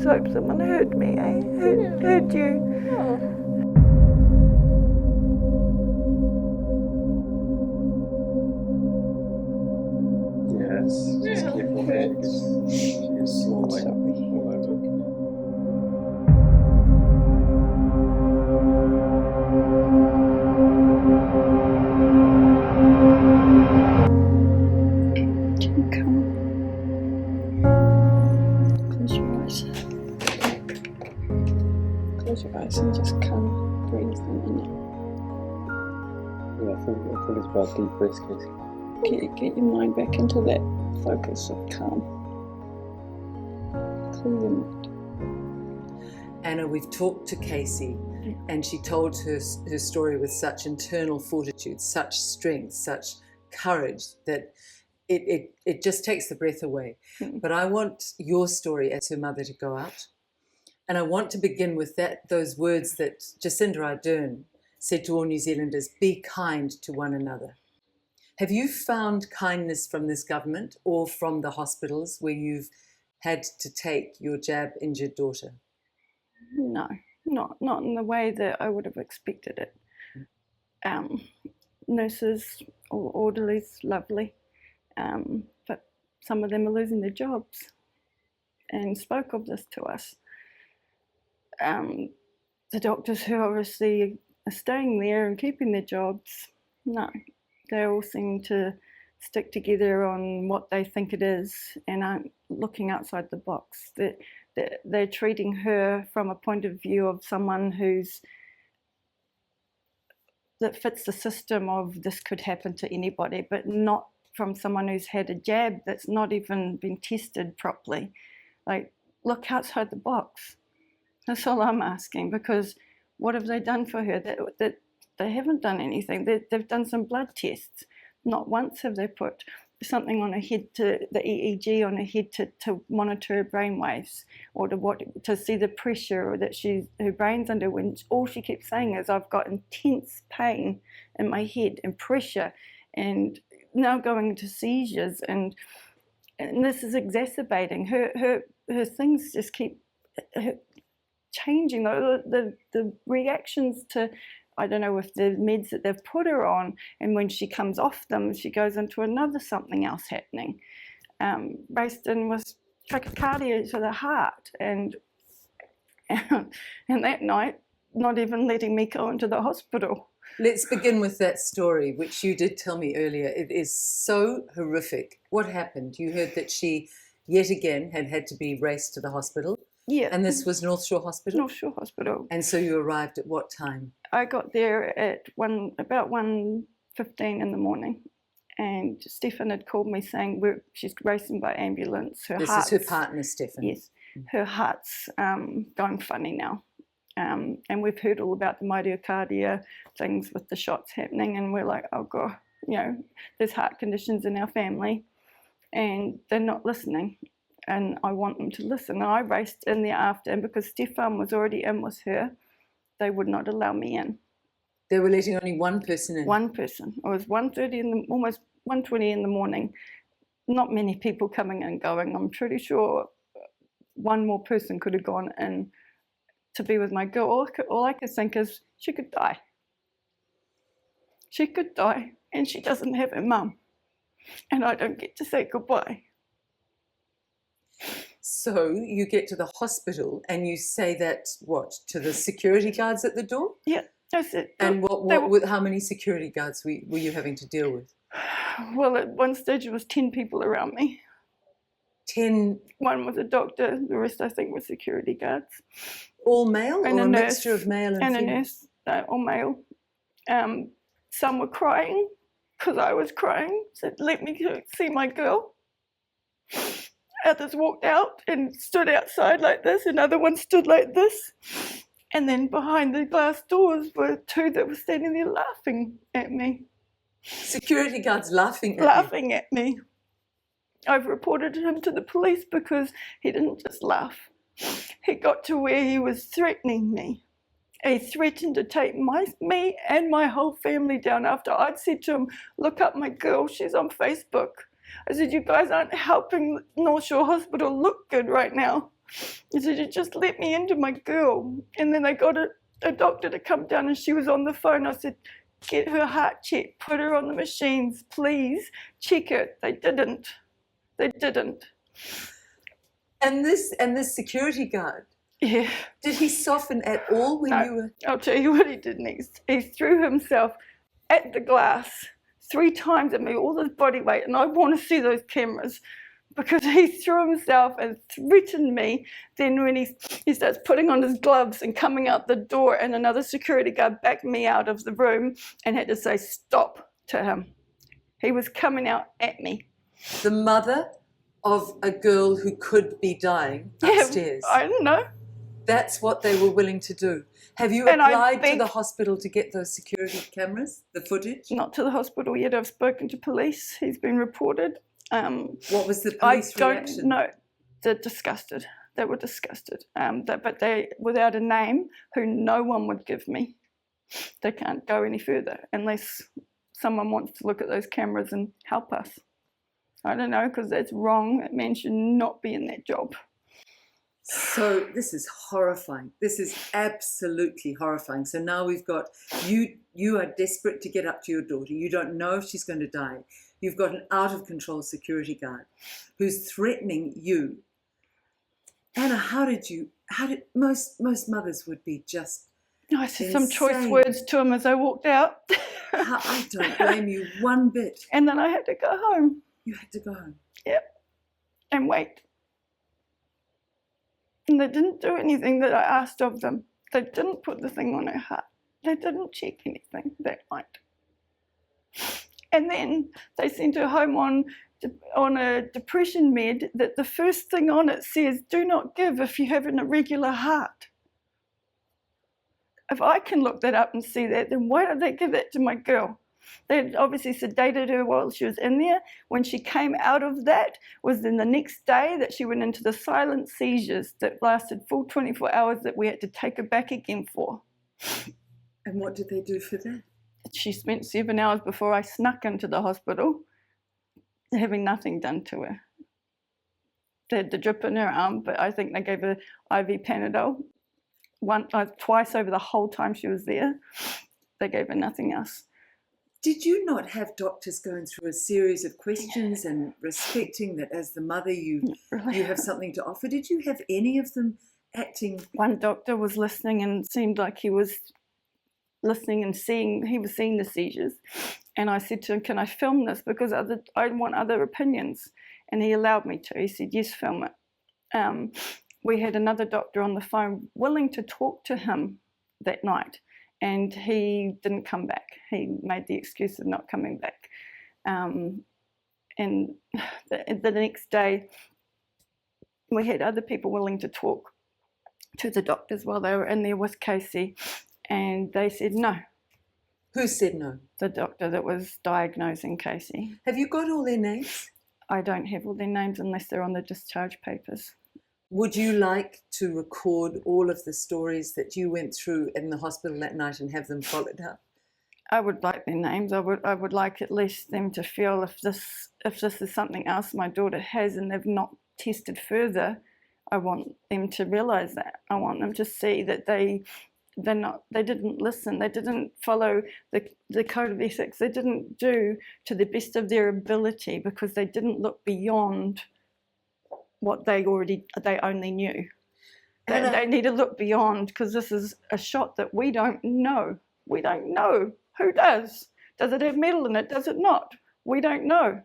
just hope someone heard me, heard you. Oh. Yes, just careful there because she is all over. Close your eyes and just come, breathe them in. Yeah, I think it's about deep breaths, Casey. Get your mind back into that focus of calm. Clear your mind. Anna, we've talked to Casey, and she told her story with such internal fortitude, such strength, such courage that it just takes the breath away. But I want your story as her mother to go out. And I want to begin with those words that Jacinda Ardern said to all New Zealanders: be kind to one another. Have you found kindness from this government or from the hospitals where you've had to take your jab-injured daughter? No, not in the way that I would have expected it. Nurses, orderlies, lovely, but some of them are losing their jobs and spoke of this to us. The doctors who obviously are staying there and keeping their jobs, no, they all seem to stick together on what they think it is and aren't looking outside the box. They're treating her from a point of view of someone that fits the system of this could happen to anybody, but not from someone who's had a jab that's not even been tested properly. Like, look outside the box. That's all I'm asking, because what have they done for her? That they haven't done anything. They've done some blood tests. Not once have they put something on her head, the EEG on her head to monitor her brain waves, or to see the pressure that her brain's under. When all she keeps saying is, I've got intense pain in my head and pressure, and now going into seizures, and this is exacerbating. Her things just keep changing. The reactions to, I don't know if the meds that they've put her on, and when she comes off them, she goes into another something else happening. Based-in was tachycardia to the heart, and that night, not even letting me go into the hospital. Let's begin with that story, which you did tell me earlier. It is so horrific. What happened? You heard that she, yet again, had to be raced to the hospital. Yeah. And this was North Shore Hospital? North Shore Hospital. And so you arrived at what time? I got there at about 1:15 in the morning, and Stefan had called me saying she's racing by ambulance. This is her partner, Stefan? Yes. Her heart's going funny now. And we've heard all about the myocardia things with the shots happening, and we're like, oh God, there's heart conditions in our family, and they're not listening. And I want them to listen. And I raced in there after, and because Stefan was already in with her, they would not allow me in. They were letting only one person in? One person. It was 1:30 almost 1:20 in the morning. Not many people coming and going. I'm pretty sure one more person could have gone in to be with my girl. All I could think is she could die. She could die, and she doesn't have her mum. And I don't get to say goodbye. So you get to the hospital and you say that, what, to the security guards at the door? Yeah, that's it. And how many security guards were you having to deal with? Well, at one stage it was 10 people around me. 10? One was a doctor, the rest I think were security guards. All male, and or a nurse, mixture of male and female? And a nurse, all male. Some were crying because I was crying, said, let me see my girl. Others walked out and stood outside like this, another one stood like this. And then behind the glass doors were two that were standing there laughing at me. Security guards laughing at me. I've reported him to the police because he didn't just laugh. He got to where he was threatening me. He threatened to take me and my whole family down after I'd said to him, look up my girl, she's on Facebook. I said, you guys aren't helping North Shore Hospital look good right now. He said, you just let me into my girl. And then they got a doctor to come down and she was on the phone. I said, get her heart checked, put her on the machines, please, check it. They didn't. They didn't. And this security guard, Yeah. did he soften at all when you were? I'll tell you what he did next. He threw himself at the glass 3 times at me, all his body weight, and I want to see those cameras because he threw himself and threatened me. Then when he starts putting on his gloves and coming out the door, and another security guard backed me out of the room and had to say stop to him. He was coming out at me. The mother of a girl who could be dying upstairs. Yeah, I don't know. That's what they were willing to do. Have you And I applied to think- the hospital to get those security cameras, the footage? Not to the hospital yet. I've spoken to police. He's been reported. What was the I police don't reaction? know. They're disgusted. They were disgusted. But they, without a name, who no one would give me, they can't go any further unless someone wants to look at those cameras and help us. I don't know, because that's wrong. That man should not be in that job. So this is horrifying. This is absolutely horrifying. So now we've got you are desperate to get up to your daughter. You don't know if she's going to die. You've got an out of control security guard who's threatening you. Anna, how did most mothers would be just I said some choice insane. words to him as I walked out. I don't blame you one bit. And then I had to go home. You had to go home. Yep. And wait. And they didn't do anything that I asked of them. They didn't put the thing on her heart. They didn't check anything that night. And then they sent her home on a depression med that the first thing on it says, do not give if you have an irregular heart. If I can look that up and see that, then why did they give that to my girl? They had obviously sedated her while she was in there. When she came out of that was then the next day that she went into the silent seizures that lasted full 24 hours that we had to take her back again for. And what did they do for that? She spent 7 hours before I snuck into the hospital, having nothing done to her. They had the drip in her arm, but I think they gave her IV Panadol twice over the whole time she was there. They gave her nothing else. Did you not have doctors going through a series of questions and respecting that as the mother you have something to offer? Did you have any of them acting? One doctor was listening and seemed like he was listening and he was seeing the seizures. And I said to him, can I film this? Because I want other opinions. And he allowed me to. He said, yes, film it. We had another doctor on the phone willing to talk to him that night. And he didn't come back. He made the excuse of not coming back. And the next day, we had other people willing to talk to the doctors while they were in there with Casey. And they said no. Who said no? The doctor that was diagnosing Casey. Have you got all their names? I don't have all their names unless they're on the discharge papers. Would you like to record all of the stories that you went through in the hospital that night and have them followed up? I would like their names. I would like at least them to feel if this is something else my daughter has and they've not tested further. I want them to realise that. I want them to see that they didn't listen. They didn't follow the code of ethics. They didn't do to the best of their ability because they didn't look beyond what they only knew. They need to look beyond because this is a shot that we don't know. We don't know. Who does? Does it have metal in it? Does it not? We don't know.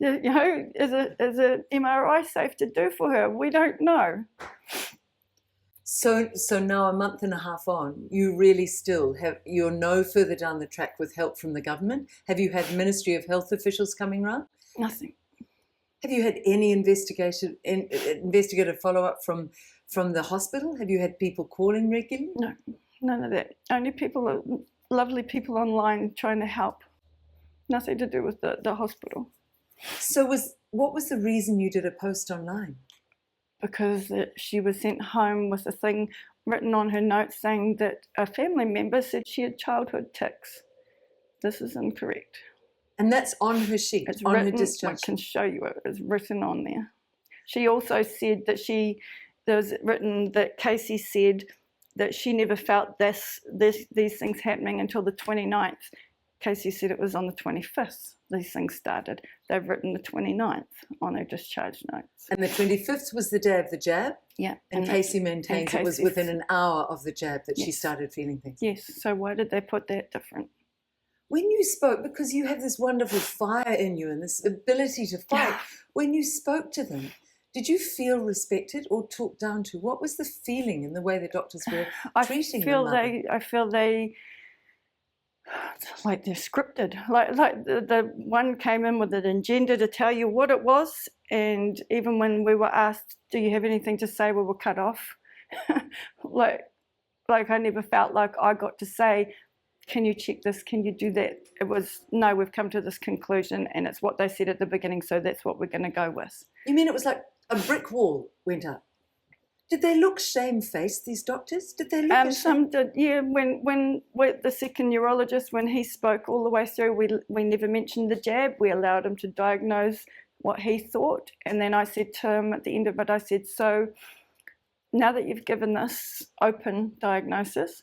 You know, is a MRI safe to do for her? We don't know. So now a month and a half on, you really still you're no further down the track with help from the government? Have you had Ministry of Health officials coming round? Nothing. Have you had any investigative follow-up from the hospital? Have you had people calling regularly? No, none of that. Only lovely people online trying to help. Nothing to do with the hospital. So what was the reason you did a post online? Because she was sent home with a thing written on her notes saying that a family member said she had childhood tics. This is incorrect. And that's on her sheet, It's on written, her discharge. I can show you it. It's written on there. She also said that there was written that Casey said that she never felt these things happening until the 29th. Casey said it was on the 25th these things started. They've written the 29th on her discharge notes. And the 25th was the day of the jab? Yeah. And Casey maintains it was within an hour of the jab that she started feeling things? Yes. So why did they put that different? When you spoke, because you have this wonderful fire in you and this ability to fight, when you spoke to them, did you feel respected or talked down to? What was the feeling in the way the doctors were treating them? I feel they, like they're scripted. Like the one came in with an agenda to tell you what it was, and even when we were asked, "Do you have anything to say?" we were cut off. like I never felt like I got to say, "Can you check this? Can you do that?" It was, "No, we've come to this conclusion, and it's what they said at the beginning, so that's what we're going to go with." You mean it was like a brick wall went up? Did they look shamefaced, these doctors? Did they look some did, yeah. When the second neurologist, when he spoke all the way through, we never mentioned the jab. We allowed him to diagnose what he thought. And then I said to him at the end of it, I said, "So now that you've given this open diagnosis,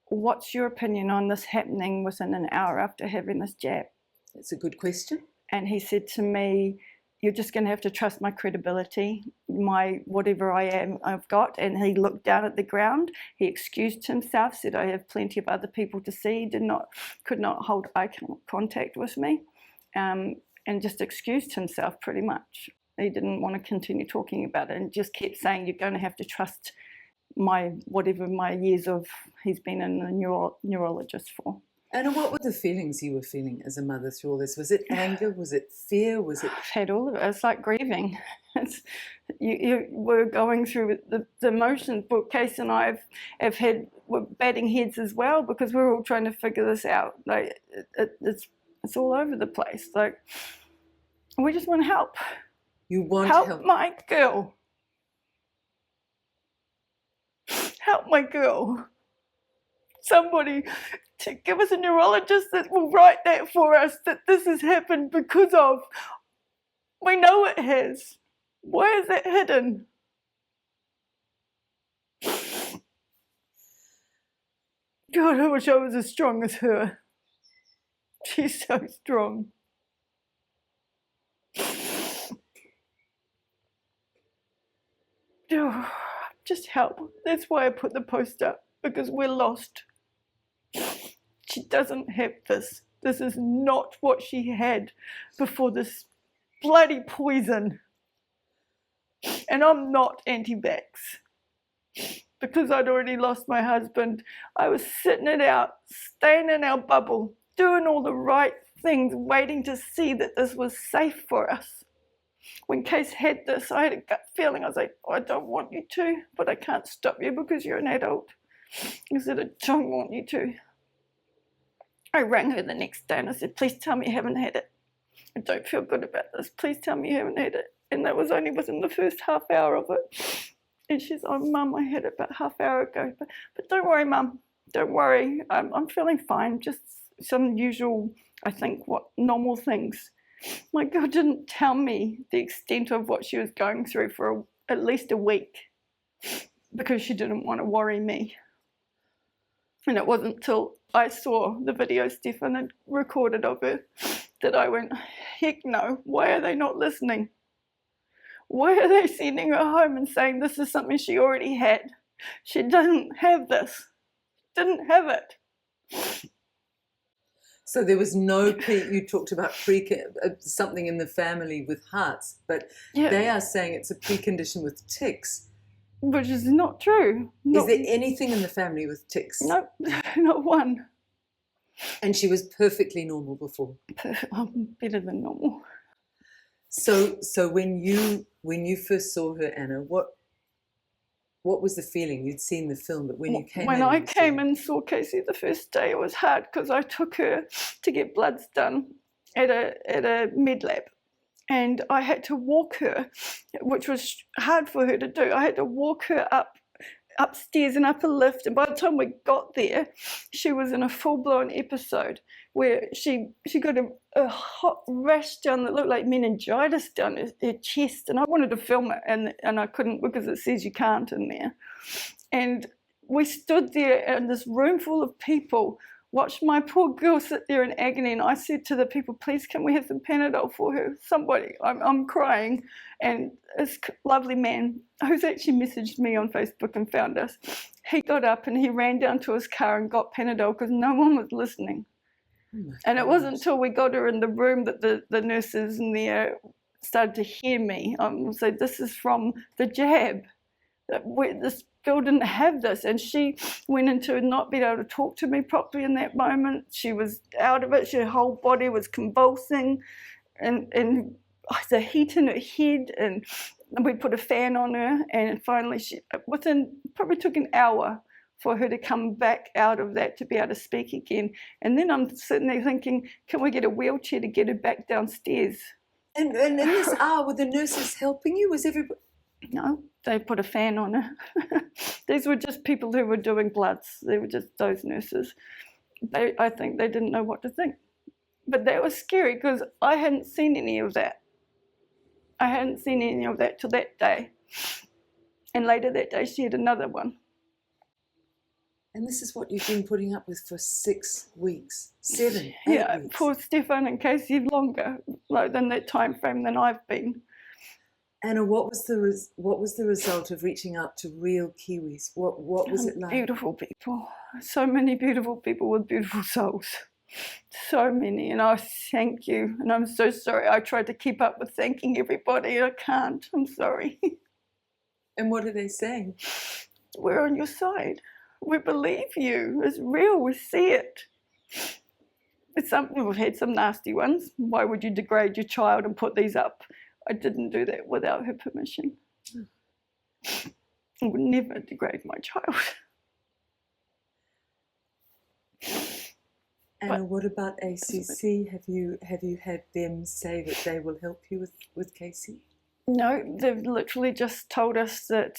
what's your opinion on this happening within an hour after having this jab?" That's a good question. And he said to me, "You're just going to have to trust my credibility, my whatever I've got." And he looked down at the ground. He excused himself, said, "I have plenty of other people to see." Could not hold eye contact with me, and just excused himself pretty much. He didn't want to continue talking about it and just kept saying, "You're going to have to trust whatever my years of he's been in a neurologist for." Anna, what were the feelings you were feeling as a mother through all this? Was it anger? Was it fear? Was it? I've had all of it. It's like grieving. We're going through the emotions. But Casey and I we're batting heads as well, because we're all trying to figure this out. Like it's all over the place. Like we just want help. You want help my girl. Help my girl. Somebody to give us a neurologist that will write that for us, that this has happened because of. We know it has. Why is it hidden? God, I wish I was as strong as her. She's so strong. Oh, just help. That's why I put the post up, because we're lost. She doesn't have this. This is not what she had before this bloody poison. And I'm not anti-vax. Because I'd already lost my husband, I was sitting it out, staying in our bubble, doing all the right things, waiting to see that this was safe for us. When Case had this, I had a gut feeling. I was like, "I don't want you to, but I can't stop you because you're an adult." I said, "I don't want you to." I rang her the next day and I said, "Please tell me you haven't had it. I don't feel good about this. Please tell me you haven't had it." And that was only within the first half hour of it. And she's, "Oh, Mum, I had it about half hour ago. But don't worry, Mum. Don't worry. I'm feeling fine. Just some usual, I think, normal things." My girl didn't tell me the extent of what she was going through for at least a week, because she didn't want to worry me. And it wasn't till I saw the video Stefan had recorded of her that I went, heck no, why are they not listening? Why are they sending her home and saying this is something she already had? She doesn't have this. Didn't have it. So there was no you talked about something in the family with hearts, but they are saying it's a precondition with tics. Which is not true. Is there anything in the family with tics? Nope, not one. And she was perfectly normal before? Better than normal. So when you first saw her, Anna, what was the feeling? You'd seen the film, but when you came when I came and saw Casey the first day, it was hard because I took her to get bloods done at a med lab. And I had to walk her, which was hard for her to do. I had to walk her upstairs and up a lift. And by the time we got there, she was in a full-blown episode where she got a hot rash down that looked like meningitis down her chest, and I wanted to film it, and I couldn't because it says you can't in there. And we stood there in this room full of people, watched my poor girl sit there in agony, and I said to the people, please can we have some Panadol for her? Somebody, I'm crying. And this lovely man who's actually messaged me on Facebook and found us, he got up and he ran down to his car and got Panadol because no one was listening. Oh, and it wasn't until we got her in the room that the nurses in there started to hear me. So this is from the jab. This girl didn't have this, and she went into not being able to talk to me properly in that moment. She was out of it. Her whole body was convulsing, and the heat in her head, and we put a fan on her, and finally probably took an hour for her to come back out of that to be able to speak again. And then I'm sitting there thinking, can we get a wheelchair to get her back downstairs? And in this hour, were the nurses helping you? Was everybody? No, they put a fan on her. These were just people who were doing bloods. They were just those nurses. I think they didn't know what to think. But that was scary because I hadn't seen any of that. I hadn't seen any of that till that day. And later that day, she had another one. And this is what you've been putting up with for 6 weeks, 7, 8 yeah, weeks. Poor Stefan and Casey longer than that time frame than I've been. Anna, what was the result of reaching out to real Kiwis? What was it like? Beautiful people. So many beautiful people with beautiful souls. So many. And I thank you. And I'm so sorry. I tried to keep up with thanking everybody. I can't. I'm sorry. And what are they saying? We're on your side. We believe you. It's real. We see it. We've had some nasty ones. Why would you degrade your child and put these up? I didn't do that without her permission. I would never degrade my child. Anna, what about ACC? Have you had them say that they will help you with Casey? No, they've literally just told us that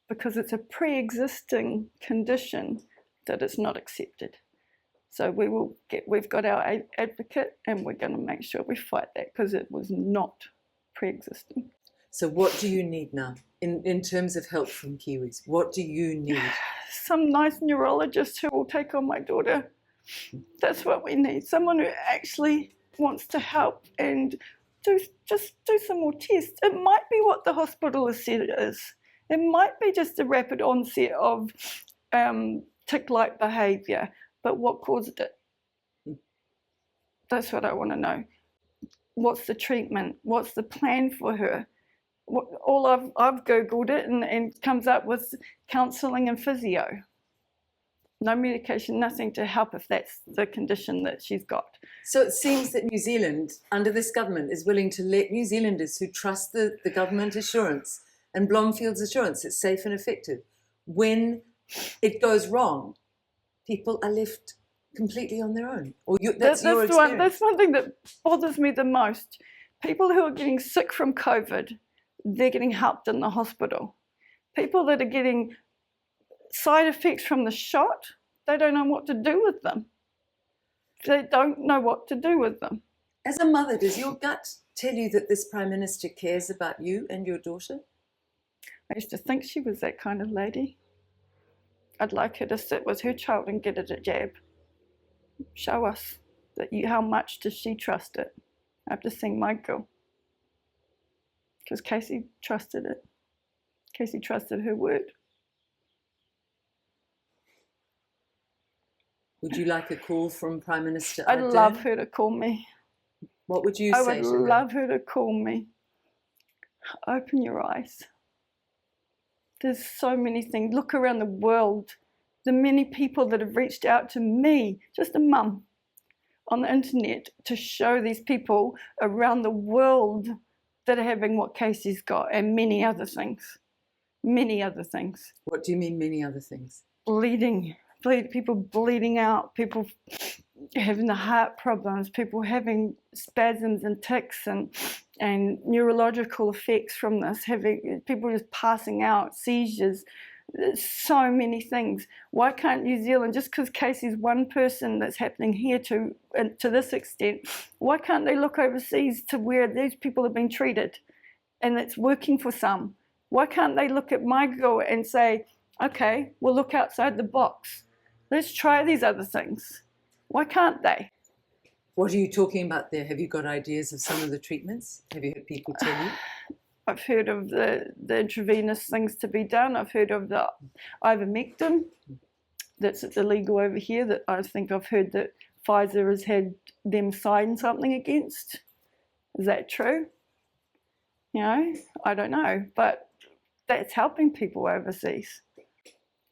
because it's a pre-existing condition, that it's not accepted. So we've got our advocate, and we're going to make sure we fight that because it was not pre-existing. So what do you need now in terms of help from Kiwis? What do you need? Some nice neurologist who will take on my daughter. That's what we need. Someone who actually wants to help and do some more tests. It might be what the hospital has said it is. It might be just a rapid onset of tick-like behaviour. But what caused it? That's what I want to know. What's the treatment? What's the plan for her? I've Googled it and it comes up with counselling and physio. No medication, nothing to help if that's the condition that she's got. So it seems that New Zealand, under this government, is willing to let New Zealanders who trust the government assurance and Blomfield's assurance it's safe and effective, when it goes wrong, people are left completely on their own. Or that's your experience. That's one thing that bothers me the most. People who are getting sick from COVID, they're getting helped in the hospital. People that are getting side effects from the shot, they don't know what to do with them. They don't know what to do with them. As a mother, does your gut tell you that this Prime Minister cares about you and your daughter? I used to think she was that kind of lady. I'd like her to sit with her child and get it a jab. Show us how much does she trust it. I have to sing my girl. Because Casey trusted it. Casey trusted her word. Would you like a call from Prime Minister I'd Ardern? love her to call me. What would you say to her? I would love her to call me. Open your eyes. There's so many things. Look around the world. The many people that have reached out to me, just a mum, on the internet to show these people around the world that are having what Casey's got and many other things. Many other things. What do you mean many other things? People bleeding out, people having the heart problems, people having spasms and tics and neurological effects from this, having people just passing out, seizures, There's so many things. Why can't New Zealand, just because Casey's one person that's happening here to this extent, why can't they look overseas to where these people have been treated and it's working for some? Why can't they look at my girl and say, okay, we'll look outside the box. Let's try these other things. Why can't they? What are you talking about there? Have you got ideas of some of the treatments? Have you heard people tell you? I've heard of the intravenous things to be done. I've heard of the ivermectin that's illegal over here, that I think I've heard that Pfizer has had them sign something against. Is that true? You know, I don't know, but that's helping people overseas.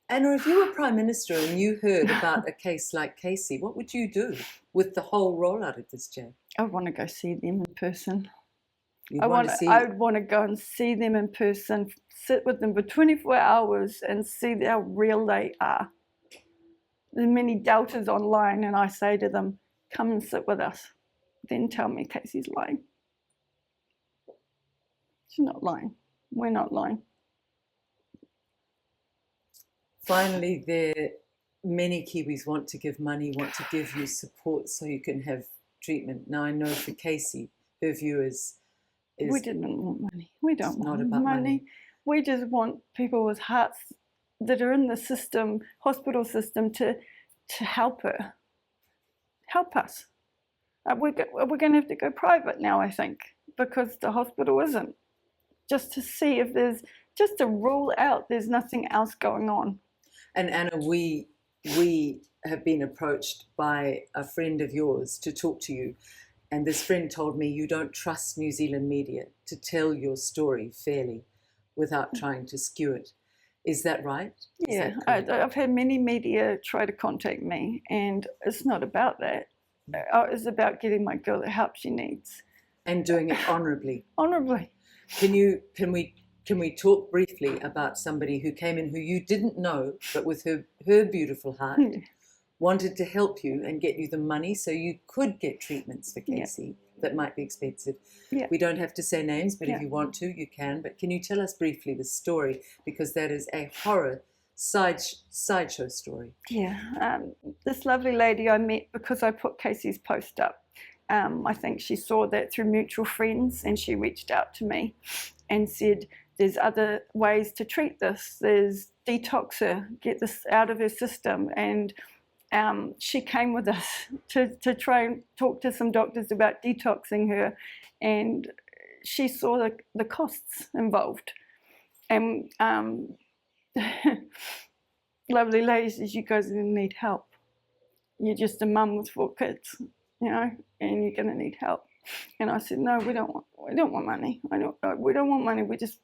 Anna, if you were Prime Minister and you heard about a case like Casey, what would you do with the whole rollout of this jab? I want to go see them in person. I would want to go and see them in person, sit with them for 24 hours and see how real they are. There's many doubters online, and I say to them, come and sit with us. Then tell me Casey's lying. She's not lying. We're not lying. Finally, many Kiwis want to give money, want to give you support so you can have treatment. Now, I know for Casey, her view is we didn't want money. We don't want about money. We just want people with hearts that are in the system, hospital system, to help her, help us. We're going to have to go private now, I think, because the hospital isn't. Just to see if there's, just to rule out there's nothing else going on. And Anna, we have been approached by a friend of yours to talk to you. And this friend told me you don't trust New Zealand media to tell your story fairly without trying to skew it. Is that right? Yeah, I've had many media try to contact me, and it's not about that. It's about getting my girl the help she needs. And doing it honourably. Honourably. Can we talk briefly about somebody who came in who you didn't know, but with her beautiful heart, wanted to help you and get you the money so you could get treatments for Casey that might be expensive? Yeah. We don't have to say names, but if you want to, you can. But can you tell us briefly the story? Because that is a horror sideshow story. Yeah. This lovely lady I met because I put Casey's post up. I think she saw that through mutual friends, and she reached out to me and said, there's other ways to treat this. There's detox her, get this out of her system. And she came with us to try and talk to some doctors about detoxing her, and she saw the costs involved. And lovely lady says, you guys are going to need help. You're just a mum with 4 kids, you know, and you're going to need help. And I said, no, we don't want money. We don't want money. We just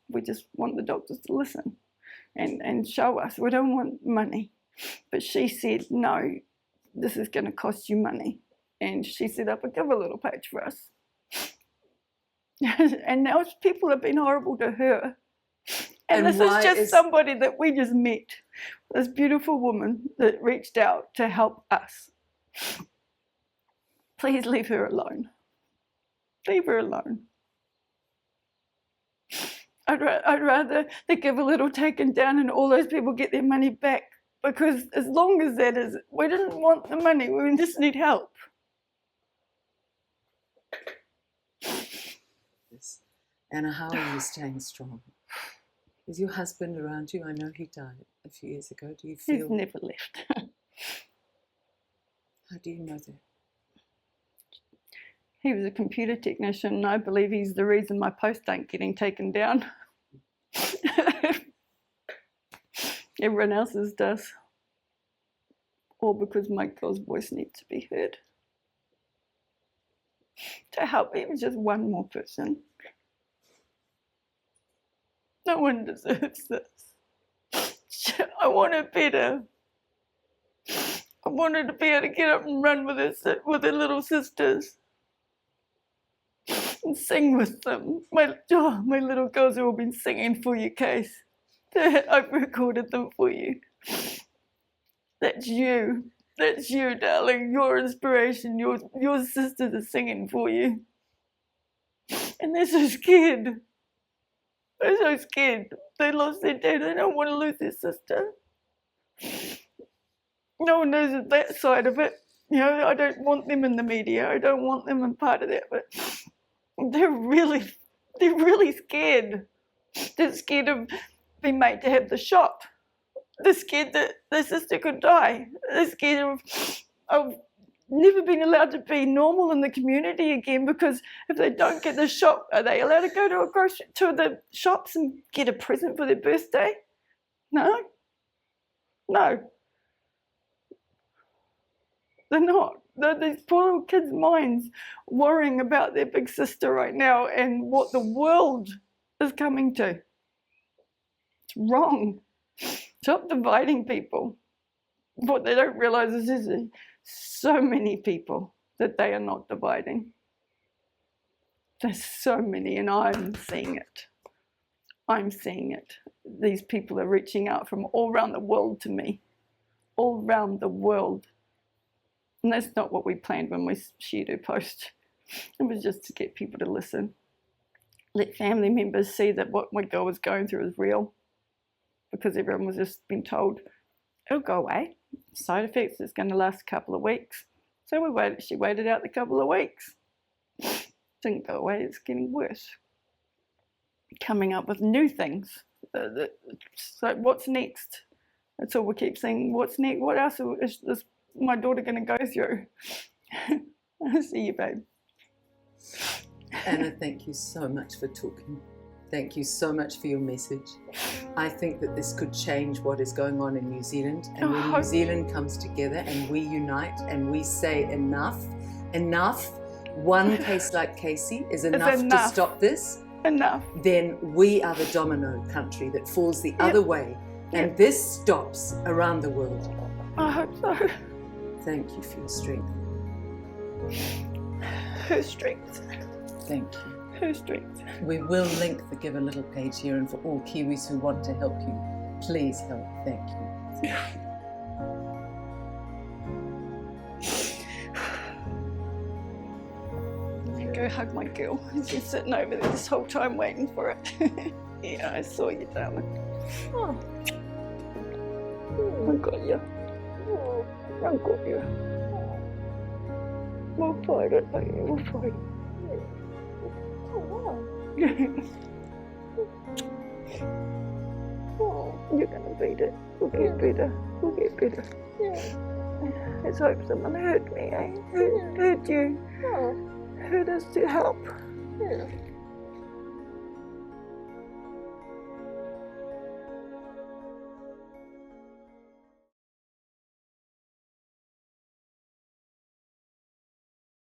want the doctors to listen and show us. We don't want money. But she said, no, this is going to cost you money. And she set up a Give a Little page for us. And now people have been horrible to her. And this is just somebody that we just met. This beautiful woman that reached out to help us. Please leave her alone. Leave her alone. I'd rather the Give a Little taken down and all those people get their money back, because as long as that is, we didn't want the money, we just need help. Yes. Anna, how are you staying strong? Is your husband around you? I know he died a few years ago. Do you feel... He's never left. How do you know that? He was a computer technician, and I believe he's the reason my posts aren't getting taken down. Everyone else's does. All because my girl's voice needs to be heard. To help even just one more person. No one deserves this. I want her better. I want her to be able to get up and run with her little sisters. And sing with them. My little girls have all been singing for you, Case. I've recorded them for you. That's you. That's you, darling. Your inspiration. Your sisters are singing for you. And they're so scared. They're so scared. They lost their dad. They don't want to lose their sister. No one knows that side of it. You know, I don't want them in the media. I don't want them in part of that. But they're really scared. They're scared of being made to have the shot. They're scared that their sister could die. They're scared of never being allowed to be normal in the community again, because if they don't get the shot, are they allowed to go to the shops and get a present for their birthday? No. They're not. These poor little kids' minds worrying about their big sister right now and what the world is coming to. It's wrong. Stop dividing people. What they don't realise is there's so many people that they are not dividing. There's so many, and I'm seeing it. I'm seeing it. These people are reaching out from all around the world to me. All around the world. And that's not what we planned when we shared her post. It was just to get people to listen. Let family members see that what my girl was going through is real. Because everyone was just being told, it'll go away. Side effects, it's going to last a couple of weeks. So she waited out the couple of weeks. Didn't go away, it's getting worse. Coming up with new things. So what's next? That's all we keep saying. What's next? What else is my daughter going to go through? I see you, babe. Anna, thank you so much for talking. Thank you so much for your message. I think that this could change what is going on in New Zealand. And when New Zealand comes together and we unite and we say enough, one case like Casey is enough to stop this. Enough. Then we are the domino country that falls the other way. And this stops around the world. I hope so. Thank you for your strength. Her strength. Thank you. Her strength. We will link the Give a Little page here, and for all Kiwis who want to help you, please help. Thank you. Go hug my girl. She's sitting over there this whole time waiting for it. Yeah, I saw you, darling. Oh. I got you. I got you. We'll fight it, baby. We'll fight it. Oh, wow. Oh, you're gonna beat it. We'll get better. We'll get better. Let's hope someone heard me, eh? Heard you. Heard us to help.